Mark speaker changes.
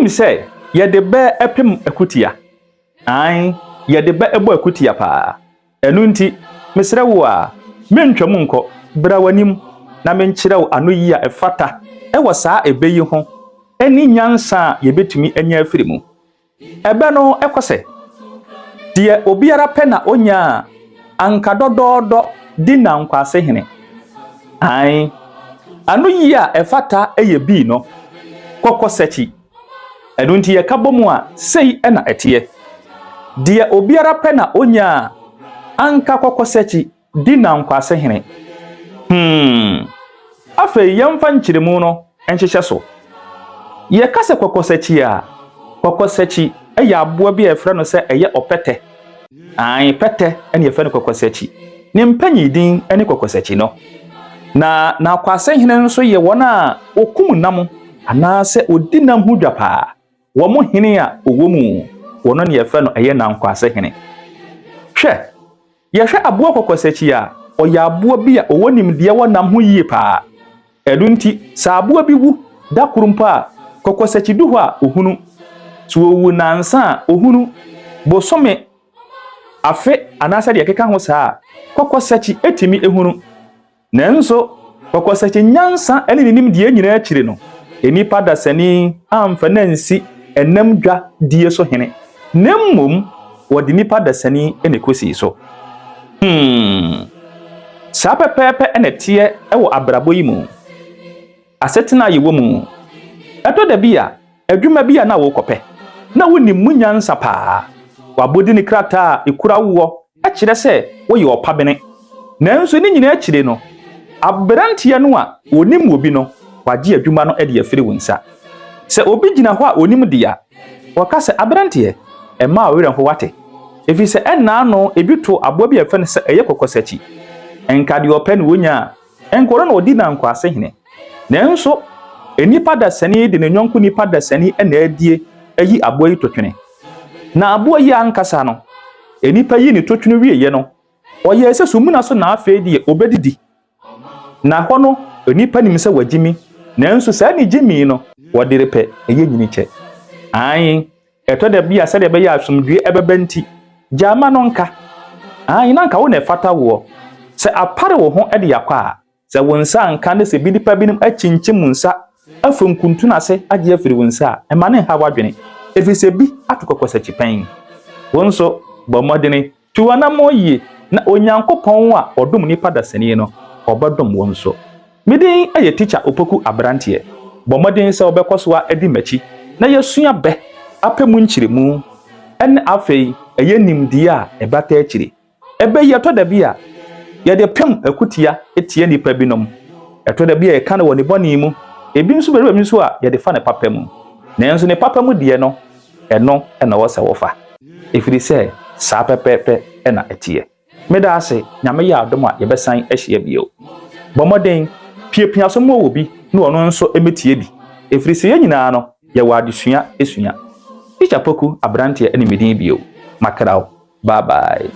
Speaker 1: Wonim say ye de be epem akutia. Ai ye de be ebo akutia pa. Enu nti mesre wo a mentwam nko bra wanim na menkyerɛ wo ano yi a efata wo saa ebeyi ho eni nyansa ye betumi anya afiri mu. Ebe no ekose de obiara pɛ na onya anka dododo di na nkwase hene. Ai ano yi a efata eye bi no kokosechi. Enu nti ye kabomu a sei na etie. De obiara pɛ na onya anka kokosechi di na nkwase hene. Afei yemfa nkyiremu no enhyehye so. Ye kase kokosechi a kokosechi eye aboa bi efre no se eye opete. Ai pete ene efre no kokosechi. Ne mpanyi din ene kokosechi no. Na akwase hene nso ye wona okum nam anase odi nam hu dwapa. Wo mo hene a owomu wono ne efre no eye na nkwase hene. Hwe ye hwe aboa kokosechi a oya aboa bi a owonim de wonam ho yie pa. Edu nti sa aboa bi wu da kurumpa kokosechi du ho a ohunu so wu nansa ohunu bosome afe anasa de keka ho saa kokosechi etimi ehunu nanso kokosechi nyansa ene nim de nyina akire no enipa da sani amfa nansi enam dwa die so hene nemmom wodi nipa da sani ene kosi so sa pepepe ene tie ewo abrabo yi mu asetina yewo mu eto da bia adwuma bia na wo kope na woni munyansa pa wabodi ni krata ekura wo a kire se wo ye opabene nanso ni nyina akire no abrantie no a onim obi no wagye adwuma no ede afiri wonsa se obi gina ho a onim dia wakase abrantie ema awere ho wate efi se enna no ebito abo bi afa ne se eye kokosachi enka de open wonya enkoro na odi na nkwase hene nanso enipa da sani de ne nyonko nipa da sani ena adie ayi abo yi totwene na abo yi ankasa no enipa yi ni totwene wieye no oye ese sumuna so na afa die obedidi na ho no enipa nim se wagimi nanso sa ni gimi no wodirepe eye nyini che ai eto da bia se de be ya asomdwe ebebenti jama no nka ai na nka wo na fata wo se apare wo ho ede yakwa se wonsa nka ne se bidipa binim achinchim nsa afenkuntu na se agye afiri wonsa e ma ne ha wadwene efise bi atokokosachi pen wonso bomodene tuwana moyi na onyankopon a odom nipa da sani no obadom wonso midin aye teacher Opoku abrante bomodin se obekoso a edi machi na yesua be apemu nkyiremu en afei eye nimdi a ebata akire ebe yeto da bia ye de pem akutia etie nipa binom eto da bia e kan woni boni mu ebi nso bere nso a ye de fa ne papa mu nanso ne papa mu de no eno na wo se wo fa efiri se sa pepepe na etie meda ase nyame ya adom a ye besan ahia bio bomoden piepia so mo obi na ono nso emetie bi efiri se ye nyina no ye wa adesua esua teacher Opoku abrante ene medin bio makrao bye bye.